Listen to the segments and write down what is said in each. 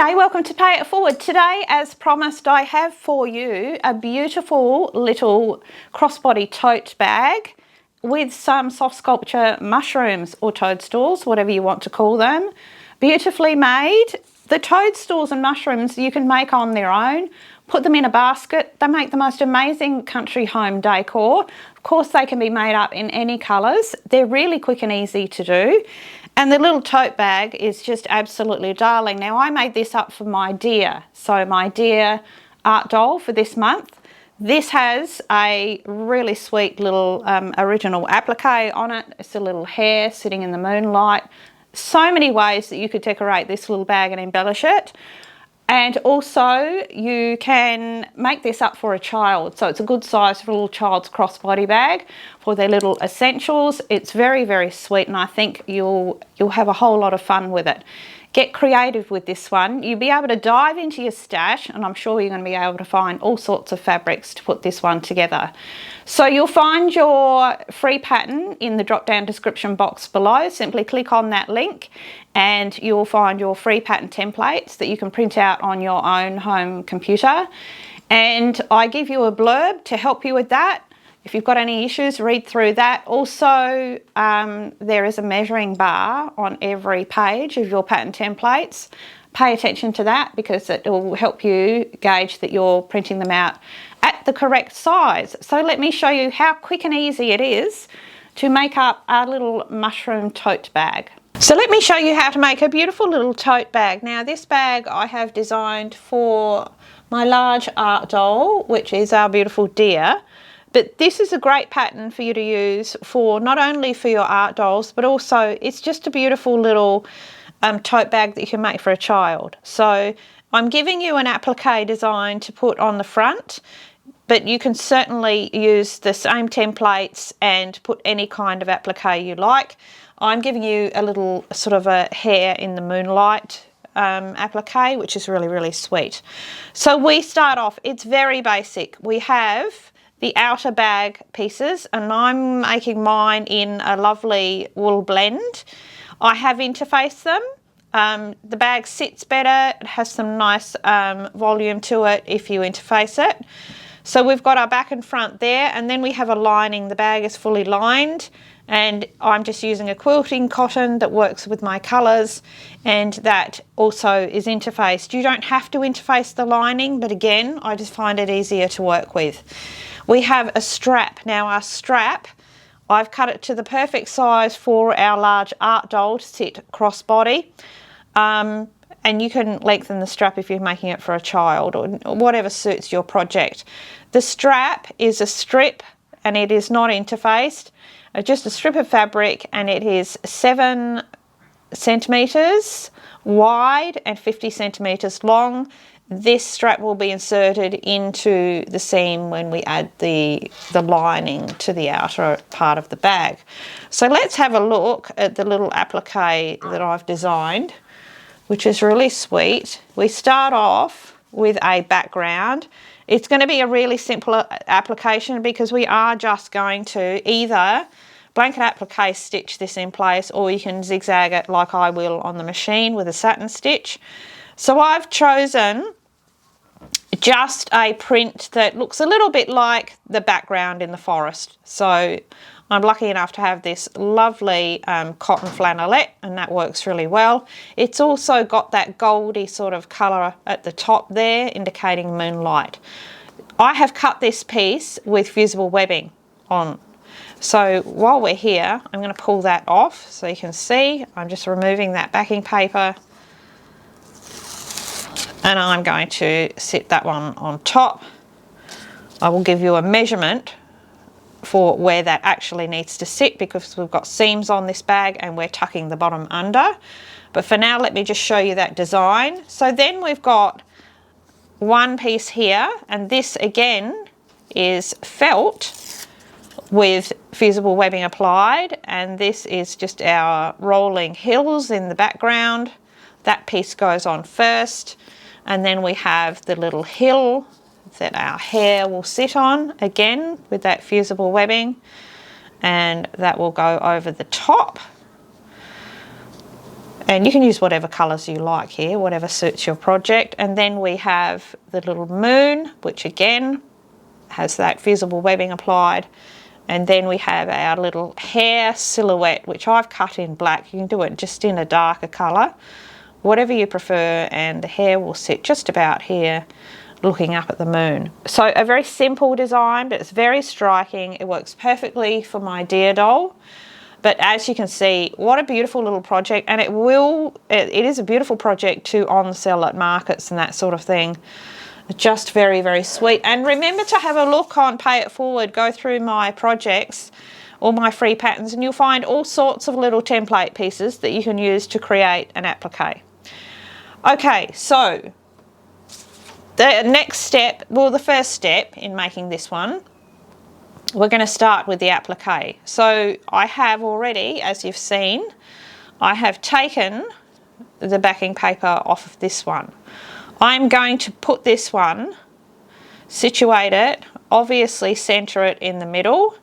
G'day, welcome to Pay It Forward. Today, as promised, I have for you a beautiful little crossbody tote bag with some soft sculpture mushrooms or toadstools, whatever you want to call them. Beautifully made. The toadstools and mushrooms you can make on their own. Put them in a basket. They make the most amazing country home decor. Of course, they can be made up in any colours. They're really quick and easy to do. And the little tote bag is just absolutely darling. Now, I made this up for my dear. So my dear art doll for this month. This has a really sweet little original applique on it. It's a little hair sitting in the moonlight. So many ways that you could decorate this little bag and embellish it. And also you can make this up for a child. So it's a good size for a little child's crossbody bag for their little essentials. It's very, very sweet, and I think you'll have a whole lot of fun with it. Get creative with this one. You'll be able to dive into your stash, and I'm sure you're going to be able to find all sorts of fabrics to put this one together. So you'll find your free pattern in the drop down description box below. Simply click on that link and you'll find your free pattern templates that you can print out on your own home computer. And I give you a blurb to help you with that. If you've got any issues, read through that. Also, there is a measuring bar on every page of your pattern templates. Pay attention to that because it will help you gauge that you're printing them out at the correct size. So let me show you how quick and easy it is to make up our little mushroom tote bag. So let me show you how to make a beautiful little tote bag. Now, this bag I have designed for my large art doll, which is our beautiful deer. But this is a great pattern for you to use for not only for your art dolls, but also it's just a beautiful little tote bag that you can make for a child. So I'm giving you an applique design to put on the front, but you can certainly use the same templates and put any kind of applique you like. I'm giving you a little sort of a hair in the moonlight applique, which is really, really sweet. So we start off, it's very basic. We have the outer bag pieces, and I'm making mine in a lovely wool blend. I have interfaced them. The bag sits better, it has some nice volume to it if you interface it. So we've got our back and front there, and then we have a lining. The bag is fully lined, and I'm just using a quilting cotton that works with my colours, and that also is interfaced. You don't have to interface the lining, but again, I just find it easier to work with. We have a strap. Now our strap, I've cut it to the perfect size for our large art doll to sit crossbody. And you can lengthen the strap if you're making it for a child or whatever suits your project. The strap is a strip and it is not interfaced. Just a strip of fabric, and it is 7 centimetres wide and 50 centimetres long. This strap will be inserted into the seam when we add the lining to the outer part of the bag. So let's have a look at the little applique that I've designed, which is really sweet. We start off with a background. It's going to be a really simple application because we are just going to either blanket applique stitch this in place, or you can zigzag it like I will on the machine with a satin stitch. So I've chosen just a print that looks a little bit like the background in the forest. So I'm lucky enough to have this lovely cotton flannelette, and that works really well. It's also got that goldy sort of colour at the top there, indicating moonlight. I have cut this piece with fusible webbing on. So while we're here, I'm going to pull that off so you can see. I'm just removing that backing paper, and I'm going to sit that one on top. I will give you a measurement for where that actually needs to sit because we've got seams on this bag and we're tucking the bottom under. But for now, let me just show you that design. So then we've got one piece here, and this again is felt with fusible webbing applied, and this is just our rolling hills in the background. That piece goes on first, and then we have the little hill that our hair will sit on, again with that fusible webbing, and that will go over the top. And you can use whatever colours you like here, whatever suits your project. And then we have the little moon, which again has that fusible webbing applied. And then we have our little hair silhouette, which I've cut in black. You can do it just in a darker colour, whatever you prefer, and the hair will sit just about here looking up at the moon. So a very simple design, but it's very striking. It works perfectly for my deer doll. But as you can see, what a beautiful little project, and it is a beautiful project to on sell at markets and that sort of thing. Just very, very sweet. And remember to have a look on Pay It Forward, go through my projects, all my free patterns, and you'll find all sorts of little template pieces that you can use to create an applique. Okay, so the next step, well, the first step in making this one, we're going to start with the applique. So I have already, as you've seen, I have taken the backing paper off of this one. I'm going to put this one, situate it, obviously centre it in the middle,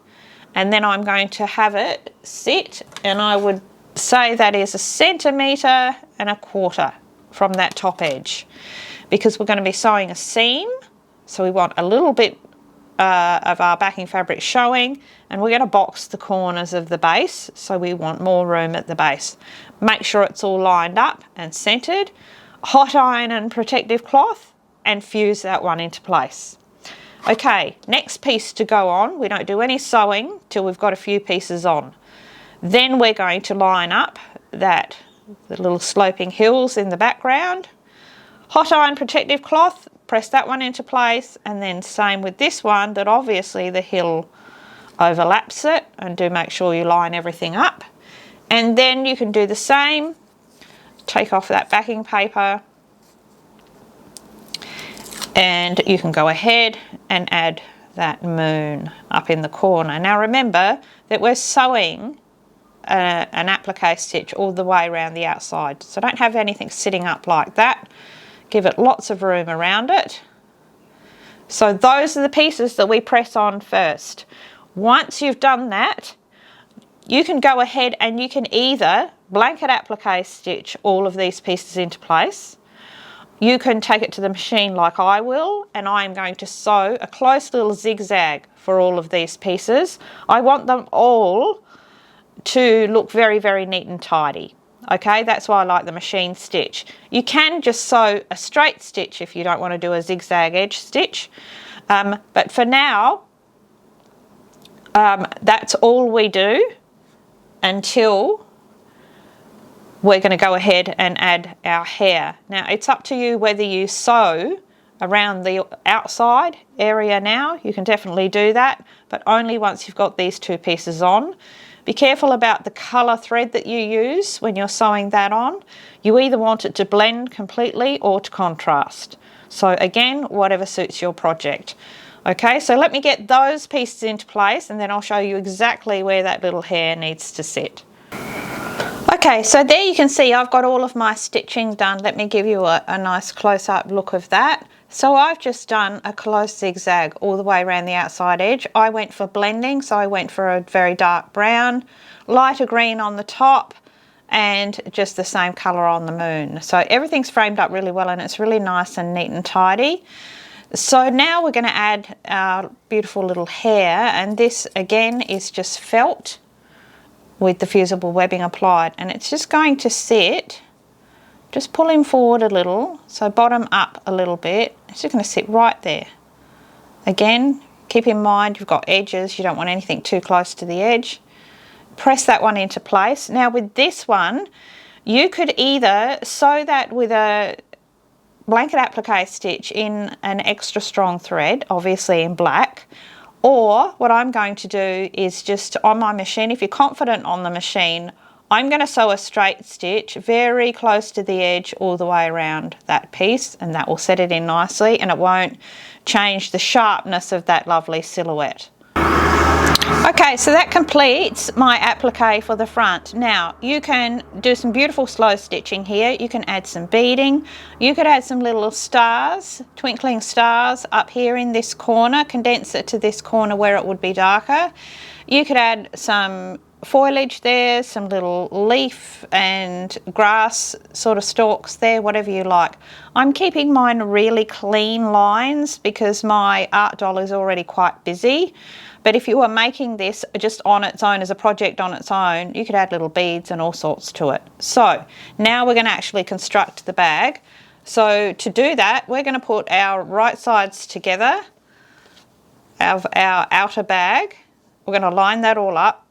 and then I'm going to have it sit, and I would say that is 1.25 centimetres from that top edge, because we're going to be sewing a seam, so we want a little bit of our backing fabric showing, and we're going to box the corners of the base, so we want more room at the base. Make sure it's all lined up and centered. Hot iron and protective cloth, and fuse that one into place. Okay, next piece to go on. We don't do any sewing till we've got a few pieces on. Then we're going to line up the little sloping hills in the background. Hot iron protective cloth, press that one into place, and then same with this one, that obviously the hill overlaps it, and do make sure you line everything up. And then you can do the same, take off that backing paper, and you can go ahead and add that moon up in the corner. Now remember that we're sewing an applique stitch all the way around the outside, so don't have anything sitting up like that. Give it lots of room around it. So those are the pieces that we press on first. Once you've done that, you can go ahead and you can either blanket applique stitch all of these pieces into place. You can take it to the machine like I will, and I am going to sew a close little zigzag for all of these pieces. I want them all to look very, very neat and tidy. Okay, that's why I like the machine stitch. You can just sew a straight stitch if you don't want to do a zigzag edge stitch. But for now, that's all we do until we're going to go ahead and add our hair. Now it's up to you whether you sew around the outside area now. You can definitely do that, but only once you've got these two pieces on. Be careful about the colour thread that you use when you're sewing that on. You either want it to blend completely or to contrast. So again, whatever suits your project. Okay, so let me get those pieces into place, and then I'll show you exactly where that little hair needs to sit. Okay, so there you can see I've got all of my stitching done. Let me give you a nice close-up look of that. So I've just done a close zigzag all the way around the outside edge. I went for blending, so I went for a very dark brown, lighter green on the top, and just the same colour on the moon. So everything's framed up really well, and it's really nice and neat and tidy. So now we're going to add our beautiful little hair, and this again is just felt with the fusible webbing applied, and it's just going to sit. Just pull him forward a little, so bottom up a little bit. It's just going to sit right there. Again, keep in mind you've got edges, you don't want anything too close to the edge. Press that one into place. Now with this one, you could either sew that with a blanket applique stitch in an extra strong thread, obviously in black, or what I'm going to do is just on my machine, if you're confident on the machine, I'm going to sew a straight stitch very close to the edge all the way around that piece, and that will set it in nicely, and it won't change the sharpness of that lovely silhouette. Okay, so that completes my applique for the front. Now you can do some beautiful slow stitching here. You can add some beading. You could add some little stars, twinkling stars up here in this corner, condense it to this corner where it would be darker. You could add some foliage there, some little leaf and grass sort of stalks there, whatever you like. I'm keeping mine really clean lines because my art doll is already quite busy. But if you were making this just on its own, as a project on its own, you could add little beads and all sorts to it. So now we're going to actually construct the bag. So to do that, we're going to put our right sides together of our outer bag. We're going to line that all up.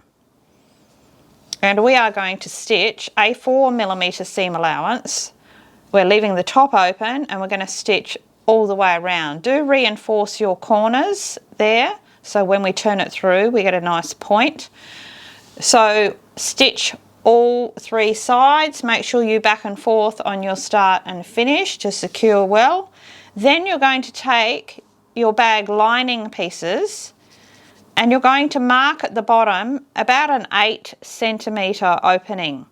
And we are going to stitch a 4mm seam allowance. We're leaving the top open and we're going to stitch all the way around. Do reinforce your corners there, so when we turn it through we get a nice point. So stitch all 3 sides, make sure you back and forth on your start and finish to secure well. Then you're going to take your bag lining pieces and you're going to mark at the bottom about an 8cm opening,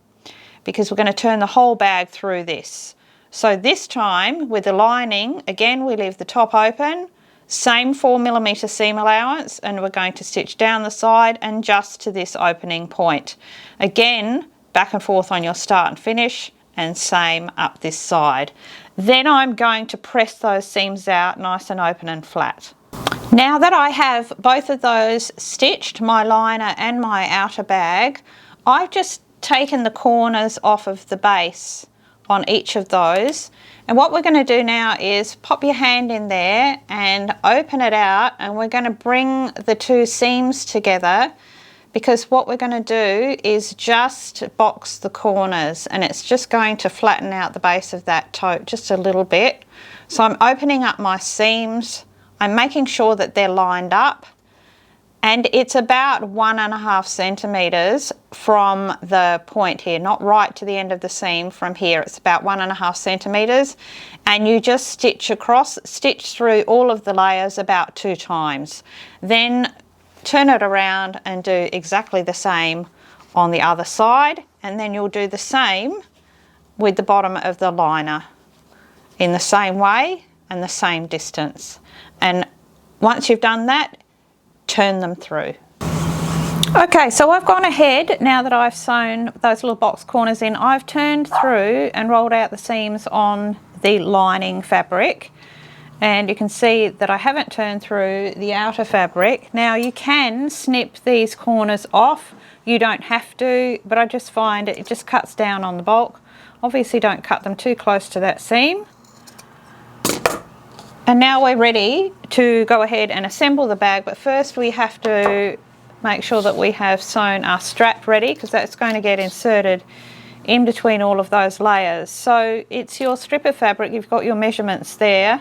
because we're going to turn the whole bag through this. So this time with the lining, again we leave the top open, same 4mm seam allowance, and we're going to stitch down the side and just to this opening point. Again, back and forth on your start and finish, and same up this side. Then I'm going to press those seams out nice and open and flat. Now that I have both of those stitched, my liner and my outer bag, I've just taken the corners off of the base on each of those. And what we're going to do now is pop your hand in there and open it out, and we're going to bring the 2 seams together, because what we're going to do is just box the corners, and it's just going to flatten out the base of that tote just a little bit. So I'm opening up my seams, I'm making sure that they're lined up, and it's about 1.5 centimeters from the point here, not right to the end of the seam. From here it's about 1.5 centimeters, and you just stitch across, stitch through all of the layers about 2 times, then turn it around and do exactly the same on the other side, and then you'll do the same with the bottom of the liner in the same way and the same distance. And once you've done that, turn them through. Okay, so I've gone ahead, now that I've sewn those little box corners in, I've turned through and rolled out the seams on the lining fabric, and you can see that I haven't turned through the outer fabric. Now you can snip these corners off, you don't have to, but I just find it just cuts down on the bulk. Obviously don't cut them too close to that seam. And now we're ready to go ahead and assemble the bag, but first we have to make sure that we have sewn our strap ready, because that's going to get inserted in between all of those layers. So it's your strip of fabric, you've got your measurements there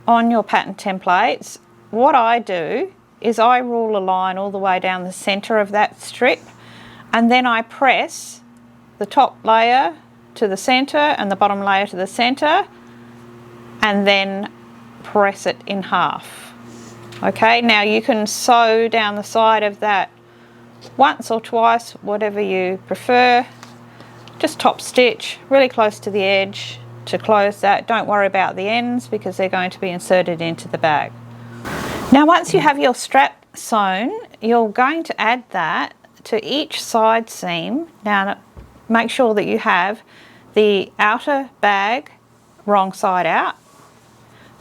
on your pattern templates. What I do is I rule a line all the way down the center of that strip, and then I press the top layer to the center and the bottom layer to the center, and then press it in half. Okay, now you can sew down the side of that once or twice, whatever you prefer. Just top stitch really close to the edge to close that. Don't worry about the ends because they're going to be inserted into the bag. Now once you have your strap sewn, you're going to add that to each side seam. Now make sure that you have the outer bag wrong side out,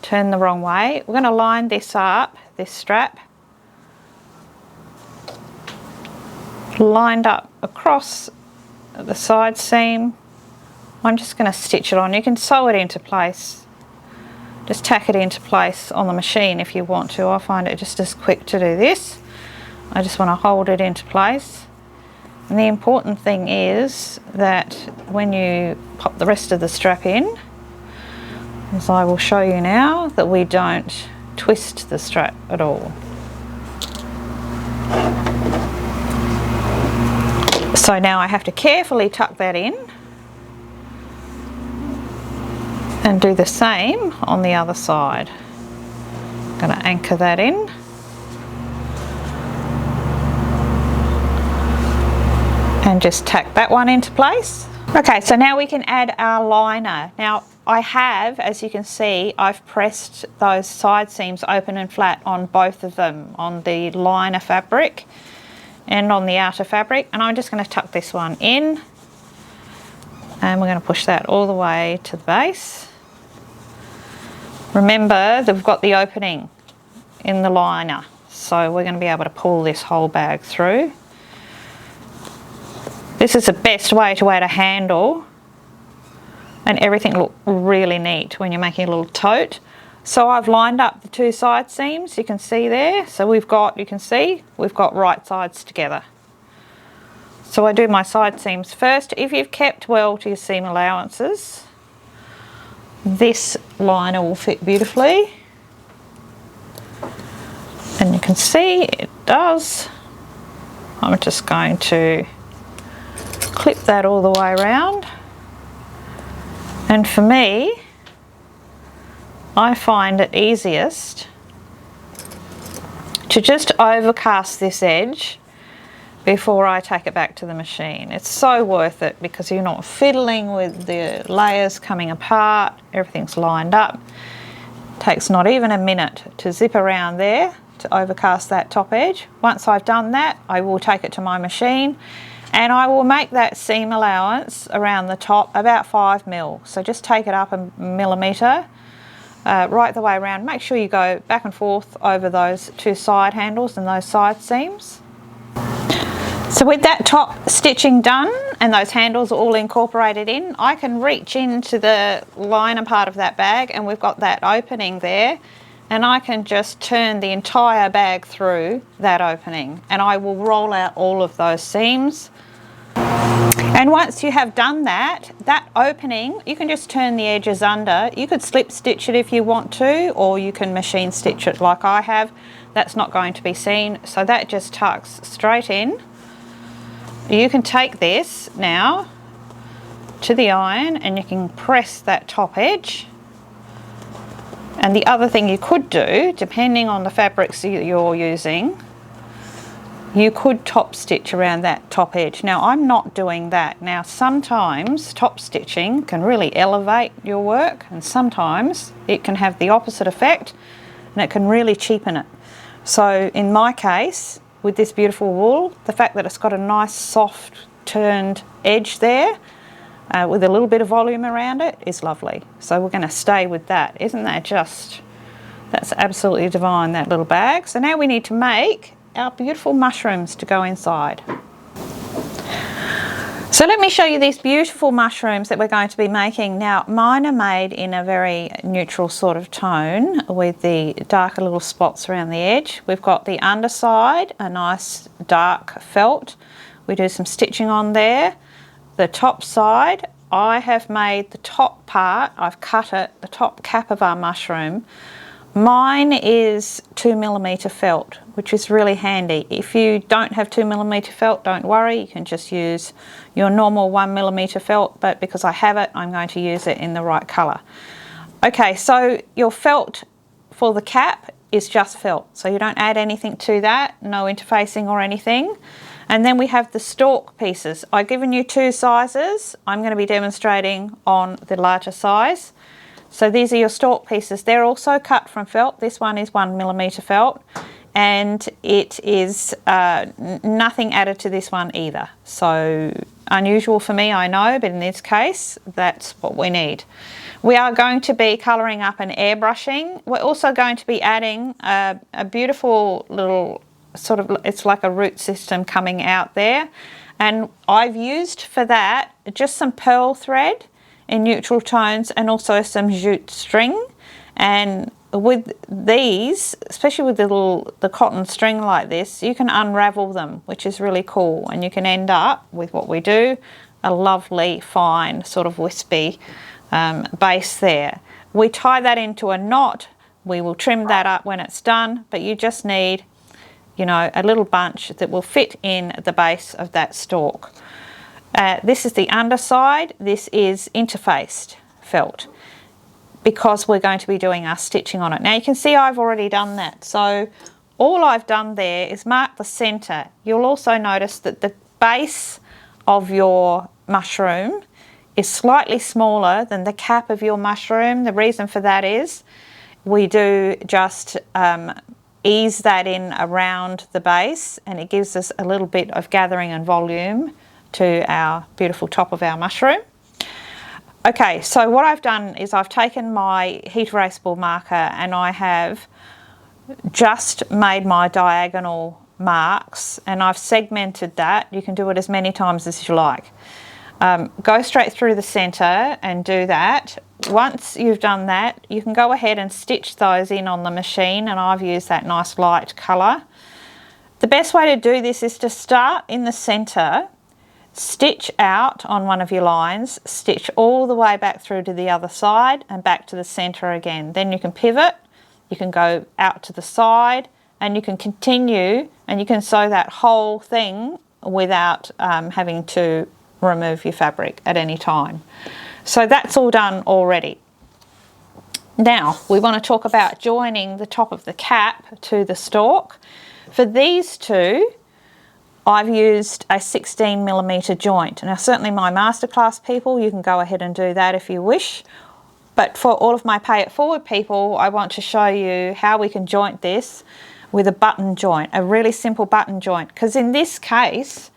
turn the wrong way. We're going to line this up, this strap, lined up across the side seam. I'm just going to stitch it on. You can sew it into place, just tack it into place on the machine if you want to. I find it just as quick to do this. I just want to hold it into place. And the important thing is that when you pop the rest of the strap in, as I will show you now, that we don't twist the strap at all. So now I have to carefully tuck that in and do the same on the other side. I'm going to anchor that in. And just tack that one into place. Okay, so now we can add our liner. Now I have, as you can see, I've pressed those side seams open and flat on both of them, on the liner fabric. end on the outer fabric, and I'm just going to tuck this one in, and we're going to push that all the way to the base. Remember that we've got the opening in the liner, so we're going to be able to pull this whole bag through. This is the best way to add a handle and everything look really neat when you're making a little tote. So I've lined up the two side seams, you can see there. So we've got, you can see, we've got right sides together. So I do my side seams first. If you've kept well to your seam allowances, this liner will fit beautifully. And you can see it does. I'm just going to clip that all the way around. And for me, I find it easiest to just overcast this edge before I take it back to the machine. It's so worth it because you're not fiddling with the layers coming apart, everything's lined up. It takes not even a minute to zip around there to overcast that top edge. Once I've done that, I will take it to my machine and I will make that seam allowance around the top about 5 mil. So just take it up a millimetre right the way around. Make sure you go back and forth over those two side handles and those side seams. So with that top stitching done and those handles all incorporated in, I can reach into the liner part of that bag, and we've got that opening there, and I can just turn the entire bag through that opening, and I will roll out all of those seams. And once you have done that, that opening, you can just turn the edges under. You could slip stitch it if you want to, or you can machine stitch it like I have. That's not going to be seen, so that just tucks straight in. You can take this now to the iron and you can press that top edge. And the other thing you could do, depending on the fabrics you're using, you could top stitch around that top edge. Now I'm not doing that. Now sometimes top stitching can really elevate your work, and sometimes it can have the opposite effect and it can really cheapen it. So in my case, with this beautiful wool, the fact that it's got a nice soft turned edge there with a little bit of volume around it is lovely. So we're going to stay with that. Isn't that just, that's absolutely divine, that little bag. So now we need to make our beautiful mushrooms to go inside. So let me show you these beautiful mushrooms that we're going to be making. Now mine are made in a very neutral sort of tone with the darker little spots around the edge. We've got the underside, a nice dark felt. We do some stitching on there. The top side, I have made the top part, I've cut it, the top cap of our mushroom. Mine is 2mm felt, which is really handy. If you don't have 2mm felt, don't worry, you can just use your normal 1mm felt, but because I have it, I'm going to use it in the right colour. Okay, so your felt for the cap is just felt, so you don't add anything to that, no interfacing or anything. And then we have the stalk pieces. I've given you two sizes. I'm going to be demonstrating on the larger size. So these are your stalk pieces. They're also cut from felt. This one is 1mm felt, and it is nothing added to this one either. So unusual for me, I know, but in this case, that's what we need. We are going to be colouring up and airbrushing. We're also going to be adding a beautiful little sort of, it's like a root system coming out there. And I've used for that just some pearl thread in neutral tones and also some jute string. And with these, especially with the cotton string like this, you can unravel them, which is really cool, and you can end up with what we do, a lovely fine sort of wispy base there. We tie that into a knot. We will trim that up when it's done, but you just need, you know, a little bunch that will fit in the base of that stalk. This is the underside. This is interfaced felt because we're going to be doing our stitching on it. Now you can see I've already done that. So all I've done there is mark the center. You'll also notice that the base of your mushroom is slightly smaller than the cap of your mushroom. The reason for that is we do just ease that in around the base, and it gives us a little bit of gathering and volume to our beautiful top of our mushroom. Okay, so what I've done is I've taken my heat erasable marker and I have just made my diagonal marks, and I've segmented that. You can do it as many times as you like. Go straight through the centre and do that. Once you've done that, you can go ahead and stitch those in on the machine, and I've used that nice light colour. The best way to do this is to start in the centre, stitch out on one of your lines, stitch all the way back through to the other side and back to the centre again. Then you can pivot, you can go out to the side, and you can continue, and you can sew that whole thing without having to remove your fabric at any time. So that's all done already. Now we want to talk about joining the top of the cap to the stalk. For these two, I've used a 16mm joint. Now certainly my masterclass people, you can go ahead and do that if you wish. But for all of my pay it forward people, I want to show you how we can joint this with a button joint, a really simple button joint. Because in this case,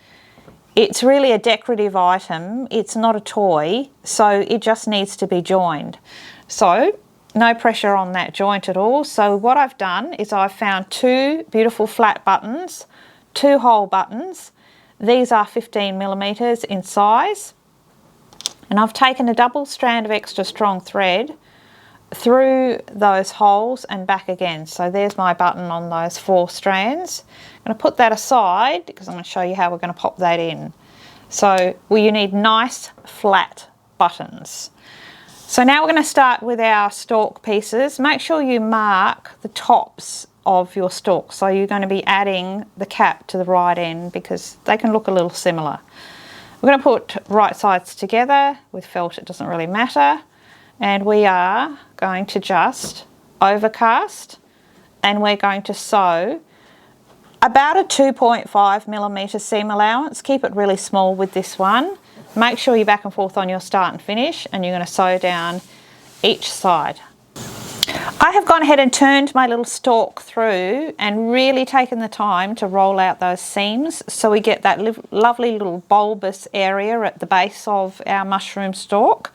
it's really a decorative item, it's not a toy, so it just needs to be joined. So no pressure on that joint at all. So what I've done is I've found two beautiful flat buttons, two hole buttons. These are 15mm in size. And I've taken a double strand of extra strong thread through those holes and back again. So there's my button on those 4 strands. I'm going to put that aside because I'm going to show you how we're going to pop that in. So you need nice flat buttons. So now we're going to start with our stalk pieces. Make sure you mark the tops of your stalk. So you're going to be adding the cap to the right end because they can look a little similar. We're going to put right sides together. With felt it doesn't really matter. And we are going to just overcast, and we're going to sew about a 2.5mm seam allowance. Keep it really small with this one. Make sure you're back and forth on your start and finish, and you're going to sew down each side. I have gone ahead and turned my little stalk through and really taken the time to roll out those seams so we get that lovely little bulbous area at the base of our mushroom stalk.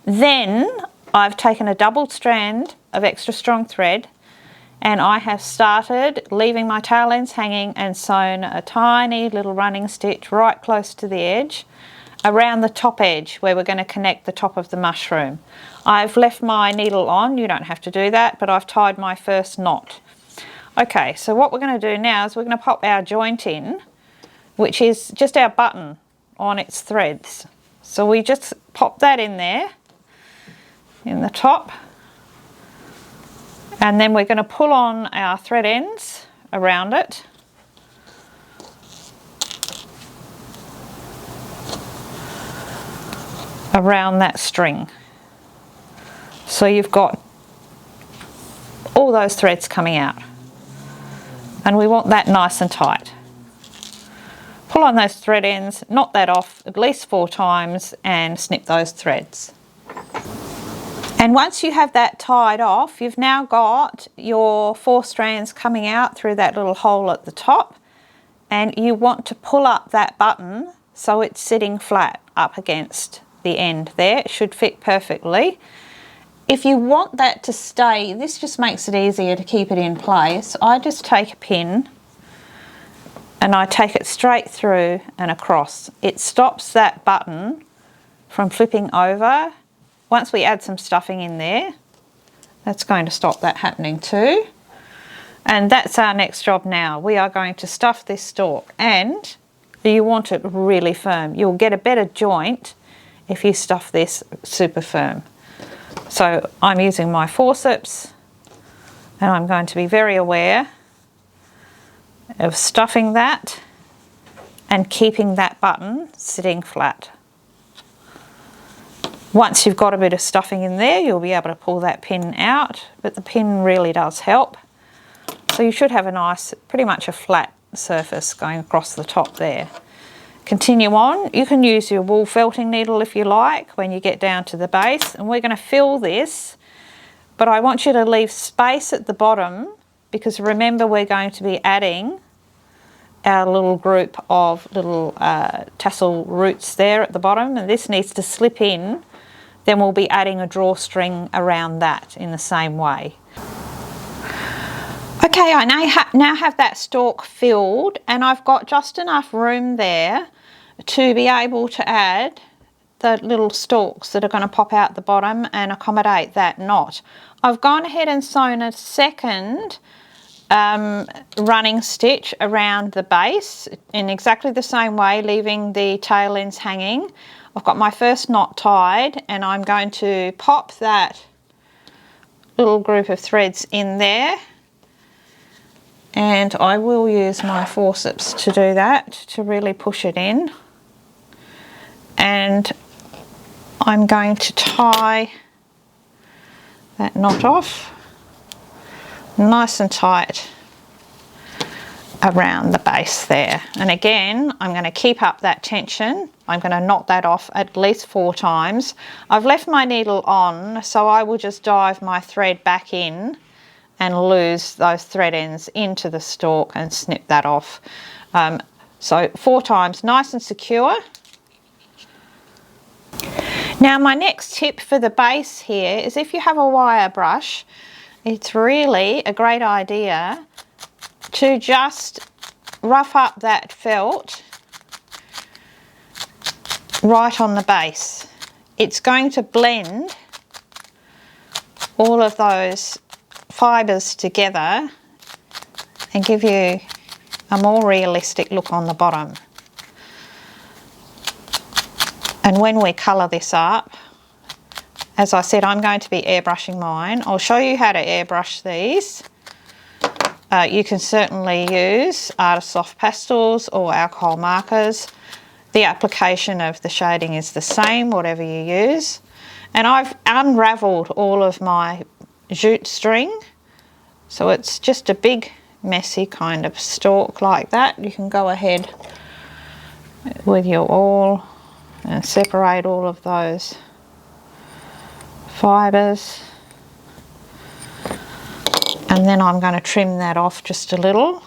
Then I've taken a double strand of extra strong thread, and I have started leaving my tail ends hanging and sewn a tiny little running stitch right close to the edge around the top edge where we're going to connect the top of the mushroom. I've left my needle on, you don't have to do that, but I've tied my first knot. Okay, so what we're going to do now is we're going to pop our joint in, which is just our button on its threads. So we just pop that in there in the top, and then we're going to pull on our thread ends around it. Around that string. So you've got all those threads coming out, and we want that nice and tight. Pull on those thread ends, knot that off at least 4 times and snip those threads. And once you have that tied off, you've now got your 4 strands coming out through that little hole at the top, and you want to pull up that button so it's sitting flat up against the end there. It should fit perfectly. If you want that to stay, this just makes it easier to keep it in place. I just take a pin and I take it straight through and across. It stops that button from flipping over. Once we add some stuffing in there, that's going to stop that happening too. And that's our next job now. We are going to stuff this stalk, and you want it really firm. You'll get a better joint if you stuff this super firm. So I'm using my forceps, and I'm going to be very aware of stuffing that and keeping that button sitting flat. Once you've got a bit of stuffing in there, you'll be able to pull that pin out, but the pin really does help. So you should have a nice, pretty much a flat surface going across the top there. Continue on. You can use your wool felting needle if you like when you get down to the base, and we're going to fill this, but I want you to leave space at the bottom because remember we're going to be adding our little group of little tassel roots there at the bottom, and this needs to slip in. Then we'll be adding a drawstring around that in the same way. Okay, I now have that stalk filled, and I've got just enough room there to be able to add the little stalks that are going to pop out the bottom and accommodate that knot. I've gone ahead and sewn a second running stitch around the base in exactly the same way, leaving the tail ends hanging. I've got my first knot tied, and I'm going to pop that little group of threads in there, and I will use my forceps to do that, to really push it in. And I'm going to tie that knot off nice and tight around the base there. And again, I'm going to keep up that tension. I'm going to knot that off at least 4 times. I've left my needle on, so I will just dive my thread back in and lose those thread ends into the stalk and snip that off. So 4 times, nice and secure. Now my next tip for the base here is, if you have a wire brush, it's really a great idea to just rough up that felt right on the base. It's going to blend all of those fibres together and give you a more realistic look on the bottom. And when we colour this up, as I said, I'm going to be airbrushing mine. I'll show you how to airbrush these. You can certainly use Artist Soft Pastels or alcohol markers. The application of the shading is the same, whatever you use. And I've unravelled all of my jute string, so it's just a big messy kind of stalk like that. You can go ahead with your awl and separate all of those fibres. And then I'm going to trim that off just a little,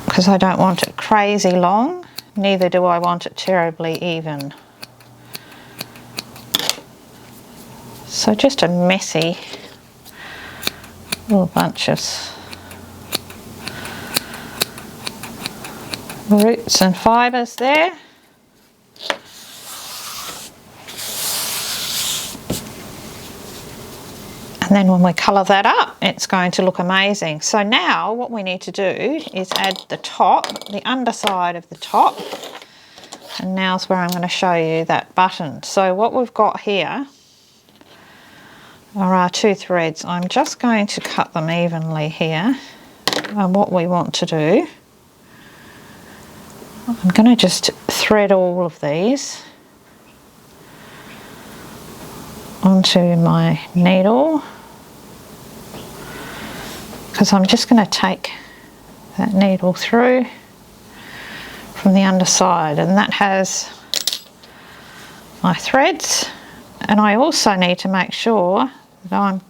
because I don't want it crazy long, neither do I want it terribly even. So just a messy little bunch of roots and fibres there. And then when we colour that up, it's going to look amazing. So now what we need to do is add the top, the underside of the top. And now's where I'm going to show you that button. So what we've got here are our 2 threads. I'm just going to cut them evenly here. And what we want to do, I'm going to just thread all of these onto my needle, because I'm just going to take that needle through from the underside, and that has my threads. And I also need to make sure that I've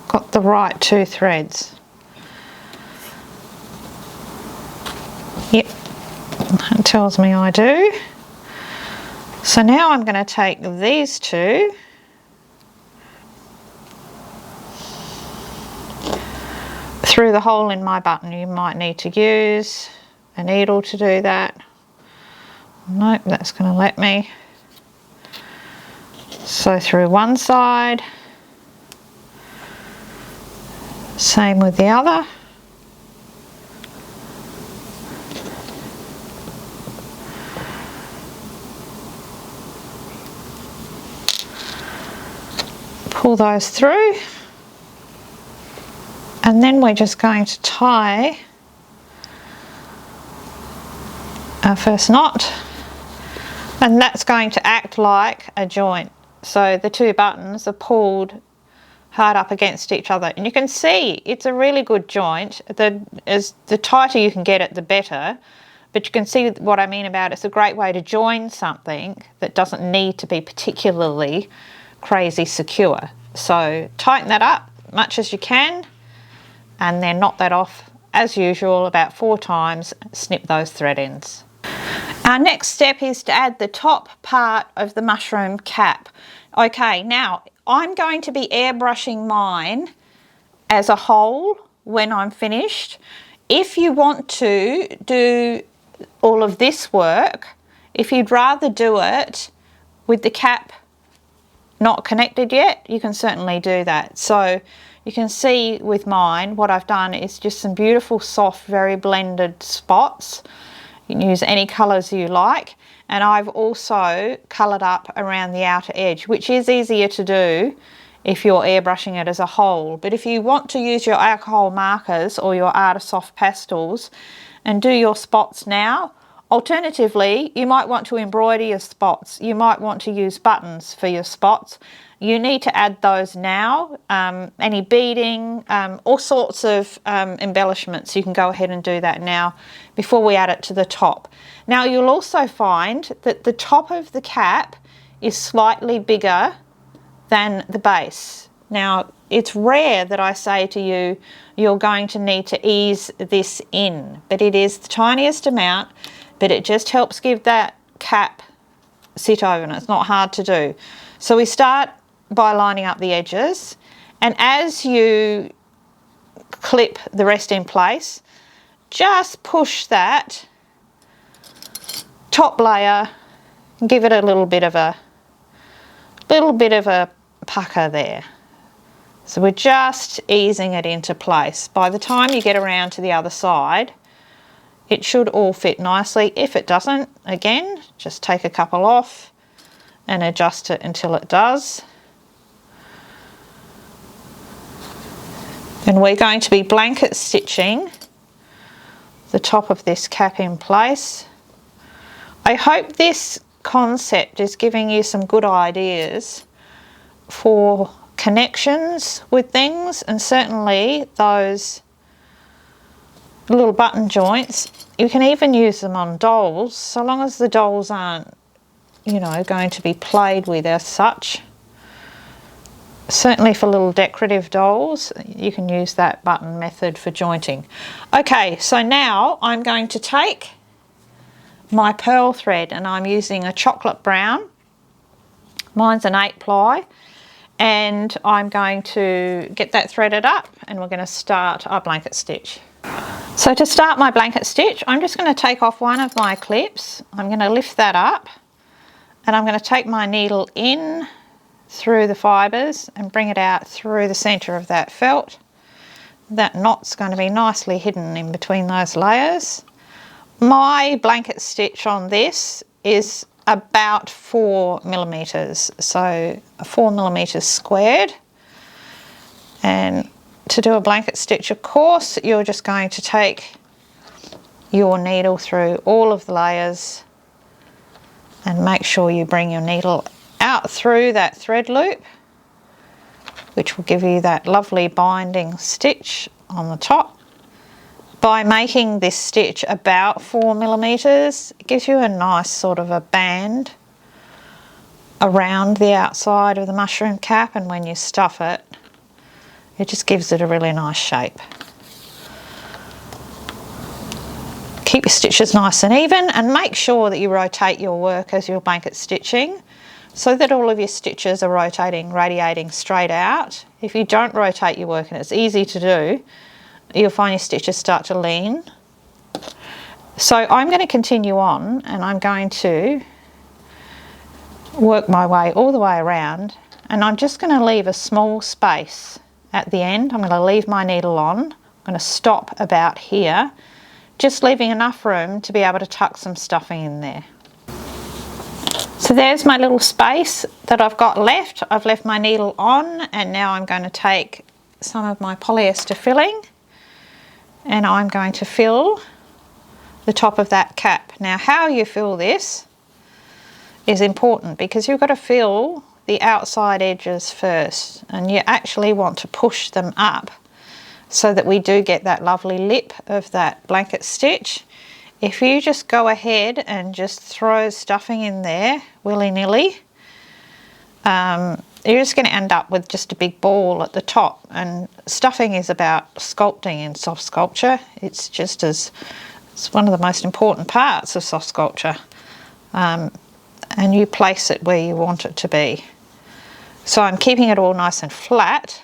got the right 2 threads. Yep, that tells me I do. So now I'm going to take these 2 through the hole in my button. You might need to use a needle to do that. Nope, that's going to let me. So through one side, same with the other. Pull those through, and then we're just going to tie our first knot, and that's going to act like a joint. So the 2 buttons are pulled hard up against each other, and you can see it's a really good joint. The tighter you can get it, the better, but you can see what I mean about it's a great way to join something that doesn't need to be particularly crazy secure. So tighten that up much as you can, and then knot that off as usual about 4 times, snip those thread ends. Our next step is to add the top part of the mushroom cap. Okay, now I'm going to be airbrushing mine as a whole when I'm finished. If you want to do all of this work, if you'd rather do it with the cap not connected yet, you can certainly do that. So you can see with mine what I've done is just some beautiful soft, very blended spots. You can use any colours you like, and I've also coloured up around the outer edge, which is easier to do if you're airbrushing it as a whole. But if you want to use your alcohol markers or your Art of Soft pastels and do your spots now, alternatively, you might want to embroider your spots. You might want to use buttons for your spots. You need to add those now. Any beading, all sorts of embellishments, you can go ahead and do that now before we add it to the top. Now you'll also find that the top of the cap is slightly bigger than the base. Now it's rare that I say to you, you're going to need to ease this in, but it is the tiniest amount, but it just helps give that cap sit over, and it's not hard to do. So we start by lining up the edges, and as you clip the rest in place, just push that top layer and give it a little bit of a pucker there. So we're just easing it into place. By the time you get around to the other side, it should all fit nicely. If it doesn't, again, just take a couple off and adjust it until it does. And we're going to be blanket stitching the top of this cap in place. I hope this concept is giving you some good ideas for connections with things, and certainly those little button joints. You can even use them on dolls, so long as the dolls aren't, you know, going to be played with as such. Certainly for little decorative dolls, you can use that button method for jointing. Okay, so now I'm going to take my pearl thread, and I'm using a chocolate brown. Mine's an 8 ply, and I'm going to get that threaded up, and we're going to start our blanket stitch. So to start my blanket stitch, I'm just going to take off one of my clips. I'm going to lift that up, and I'm going to take my needle in through the fibres and bring it out through the centre of that felt. That knot's going to be nicely hidden in between those layers. My blanket stitch on this is about 4 millimetres, so 4 millimetres squared. And to do a blanket stitch, of course, you're just going to take your needle through all of the layers and make sure you bring your needle out through that thread loop, which will give you that lovely binding stitch on the top. By making this stitch about 4 millimetres, it gives you a nice sort of a band around the outside of the mushroom cap, and when you stuff it, it just gives it a really nice shape. Keep your stitches nice and even, and make sure that you rotate your work as you're blanket stitching, so that all of your stitches are radiating straight out. If you don't rotate your work, and it's easy to do, you'll find your stitches start to lean. So I'm going to continue on, and I'm going to work my way all the way around, and I'm just going to leave a small space at the end. I'm going to leave my needle on. I'm going to stop about here, just leaving enough room to be able to tuck some stuffing in there. So there's my little space that I've got left. I've left my needle on, and now I'm going to take some of my polyester filling, and I'm going to fill the top of that cap. Now how you fill this is important, because you've got to fill the outside edges first, and you actually want to push them up so that we do get that lovely lip of that blanket stitch. If you just go ahead and just throw stuffing in there willy-nilly, you're just going to end up with just a big ball at the top. And stuffing is about sculpting in soft sculpture. It's one of the most important parts of soft sculpture. And you place it where you want it to be. So I'm keeping it all nice and flat.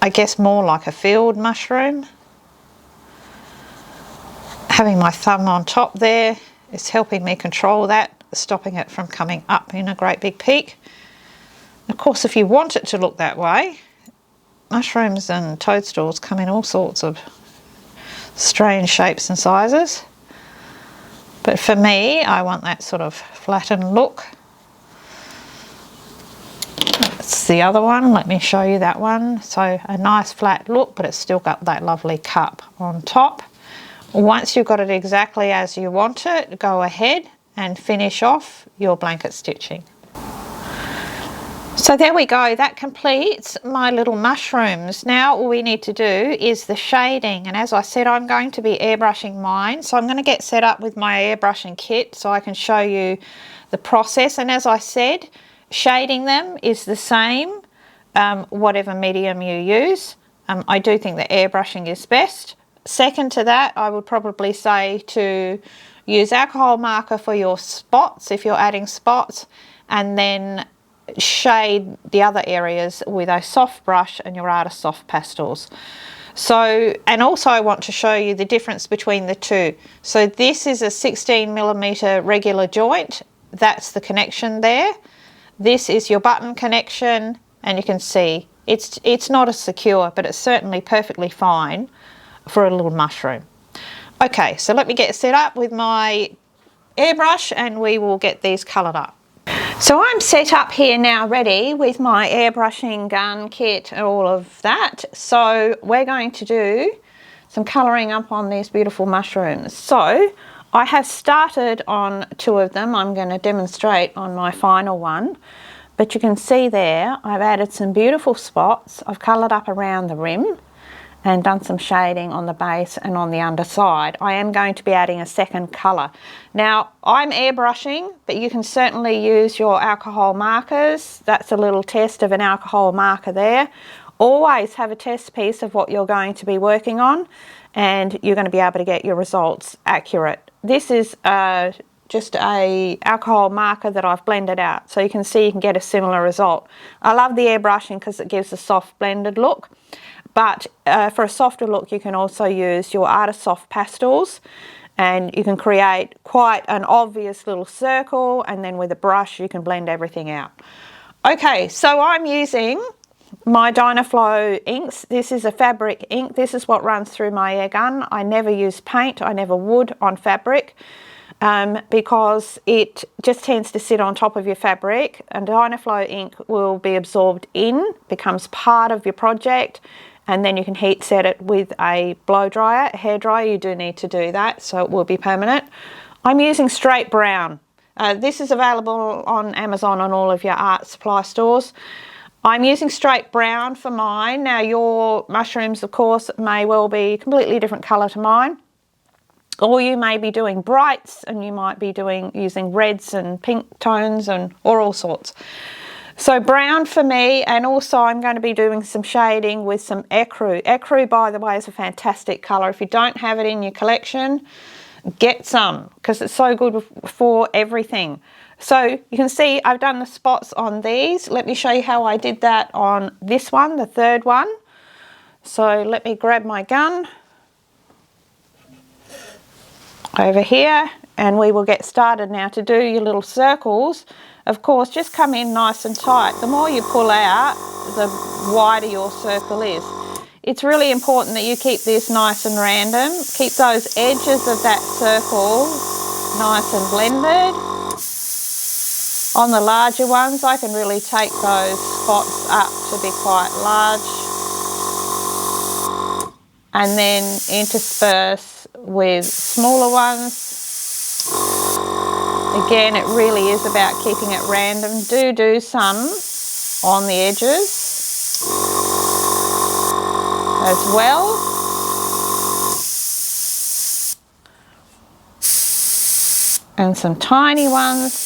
I guess more like a field mushroom. Having my thumb on top there is helping me control that, stopping it from coming up in a great big peak. Of course, if you want it to look that way, mushrooms and toadstools come in all sorts of strange shapes and sizes. But for me, I want that sort of flattened look. That's the other one. Let me show you that one. So a nice flat look, but it's still got that lovely cup on top. Once you've got it exactly as you want it, go ahead and finish off your blanket stitching. So there we go, that completes my little mushrooms. Now all we need to do is the shading, and as I said, I'm going to be airbrushing mine. So I'm going to get set up with my airbrushing kit so I can show you the process. And as I said, shading them is the same, whatever medium you use. I do think that airbrushing is best. Second to that, I would probably say to use alcohol marker for your spots if you're adding spots, and then shade the other areas with a soft brush and your Artist Soft pastels. So, and also I want to show you the difference between the two. So this is a 16mm regular joint. That's the connection there. This is your button connection, and you can see it's not as secure, but it's certainly perfectly fine for a little mushroom. Okay, so let me get set up with my airbrush and we will get these coloured up. So I'm set up here now ready with my airbrushing gun kit and all of that. So we're going to do some colouring up on these beautiful mushrooms. So I have started on 2 of them. I'm going to demonstrate on my final one. But you can see there I've added some beautiful spots. I've coloured up around the rim and done some shading on the base and on the underside. I am going to be adding a second colour. Now, I'm airbrushing, but you can certainly use your alcohol markers. That's a little test of an alcohol marker there. Always have a test piece of what you're going to be working on, and you're going to be able to get your results accurate. This is just a alcohol marker that I've blended out, so you can see you can get a similar result. I love the airbrushing because it gives a soft blended look. But for a softer look, you can also use your Artist Soft pastels, and you can create quite an obvious little circle, and then with a brush you can blend everything out. Okay, so I'm using my Dynaflow inks. This is a fabric ink. This is what runs through my air gun. I never use paint. I never would on fabric. Because it just tends to sit on top of your fabric, and Dynaflow ink will be absorbed in, becomes part of your project, and then you can heat set it with a blow dryer, a hair dryer. You do need to do that, so it will be permanent. I'm using straight brown. This is available on Amazon and all of your art supply stores. I'm using straight brown for mine. Now your mushrooms, of course, may well be a completely different colour to mine. Or you may be doing brights, and you might be using reds and pink tones or all sorts. So brown for me, and also I'm going to be doing some shading with some ecru. Ecru, by the way, is a fantastic colour. If you don't have it in your collection, get some, because it's so good for everything. So you can see I've done the spots on these. Let me show you how I did that on this one, the third one. So let me grab my gun over here, and we will get started now. To do your little circles, of course, just come in nice and tight. The more you pull out, the wider your circle is. It's really important that you keep this nice and random. Keep those edges of that circle nice and blended. On the larger ones, I can really take those spots up to be quite large, and then intersperse with smaller ones. Again, it really is about keeping it random. Do some on the edges as well. And some tiny ones.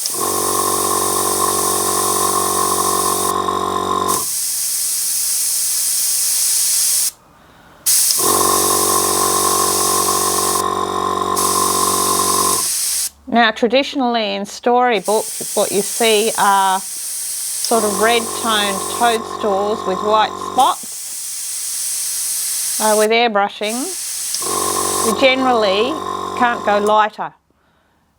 Now traditionally in storybooks what you see are sort of red toned toadstools with white spots. With airbrushing we generally can't go lighter.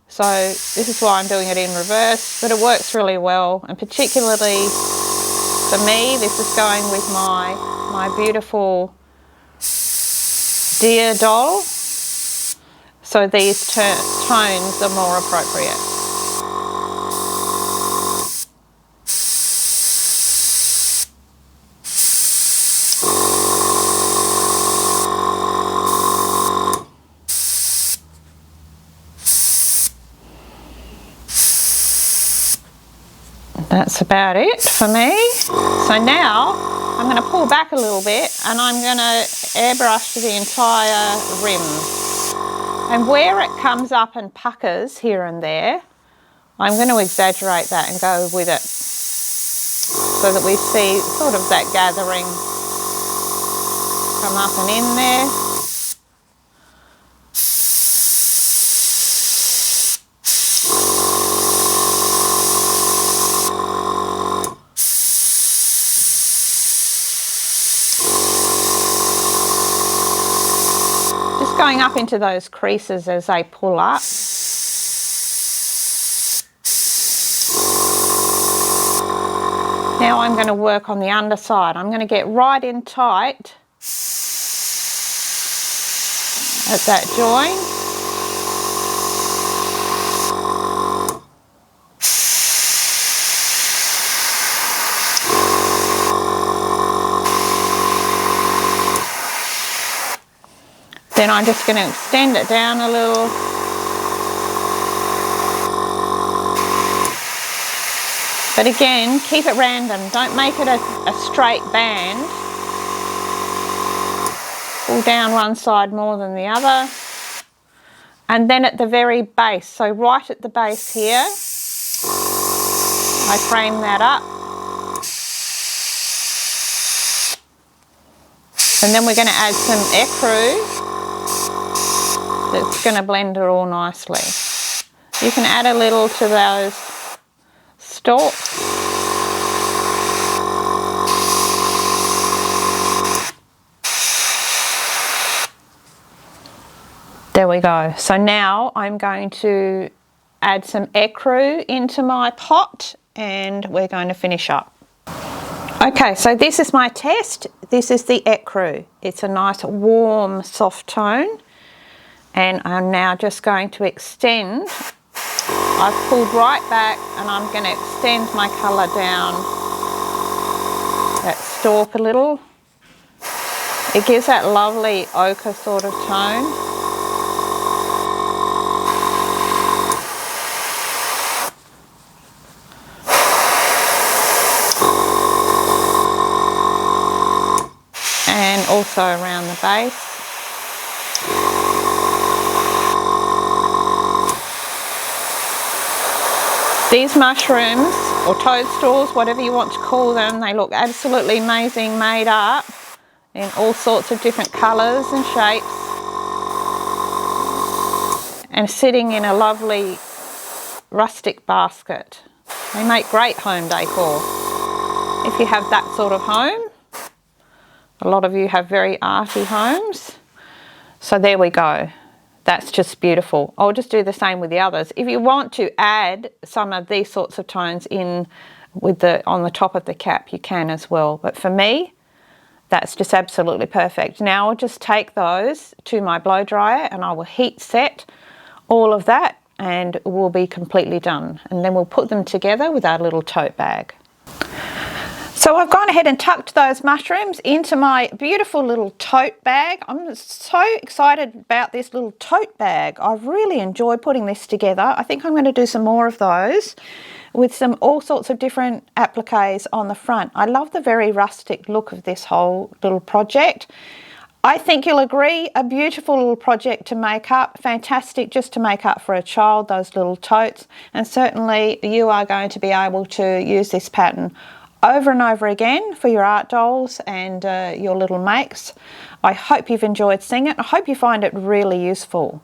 So this is why I'm doing it in reverse, but it works really well, and particularly for me this is going with my beautiful deer doll. So these tones are more appropriate. That's about it for me. So now I'm going to pull back a little bit and I'm going to airbrush the entire rim. And where it comes up and puckers here and there, I'm going to exaggerate that and go with it so that we see sort of that gathering come up and in there. Going up into those creases as they pull up. Now I'm going to work on the underside. I'm going to get right in tight at that join. Then I'm just going to extend it down a little. But again, keep it random. Don't make it a straight band. Pull down one side more than the other. And then at the very base, so right at the base here, I frame that up. And then we're going to add some ecru. That's going to blend it all nicely. You can add a little to those stalks. There we go. So now I'm going to add some ecru into my pot and we're going to finish up. Okay, so this is my test. This is the ecru. It's a nice warm soft tone. And I'm now just going to extend. I've pulled right back and I'm going to extend my colour down that stalk a little. It gives that lovely ochre sort of tone. And also around the base. These mushrooms, or toadstools, whatever you want to call them, they look absolutely amazing made up in all sorts of different colours and shapes. And sitting in a lovely rustic basket. They make great home decor. If you have that sort of home, a lot of you have very arty homes. So there we go. That's just beautiful. I'll just do the same with the others. If you want to add some of these sorts of tones in with on the top of the cap, you can as well. But for me, that's just absolutely perfect. Now I'll just take those to my blow dryer and I will heat set all of that and we'll be completely done. And then we'll put them together with our little tote bag. So I've gone ahead and tucked those mushrooms into my beautiful little tote bag. I'm so excited about this little tote bag. I've really enjoyed putting this together. I think I'm going to do some more of those with all sorts of different appliques on the front. I love the very rustic look of this whole little project. I think you'll agree, a beautiful little project to make up, fantastic just to make up for a child, those little totes, and certainly you are going to be able to use this pattern over and over again for your art dolls and your little makes. I hope you've enjoyed seeing it. I hope you find it really useful.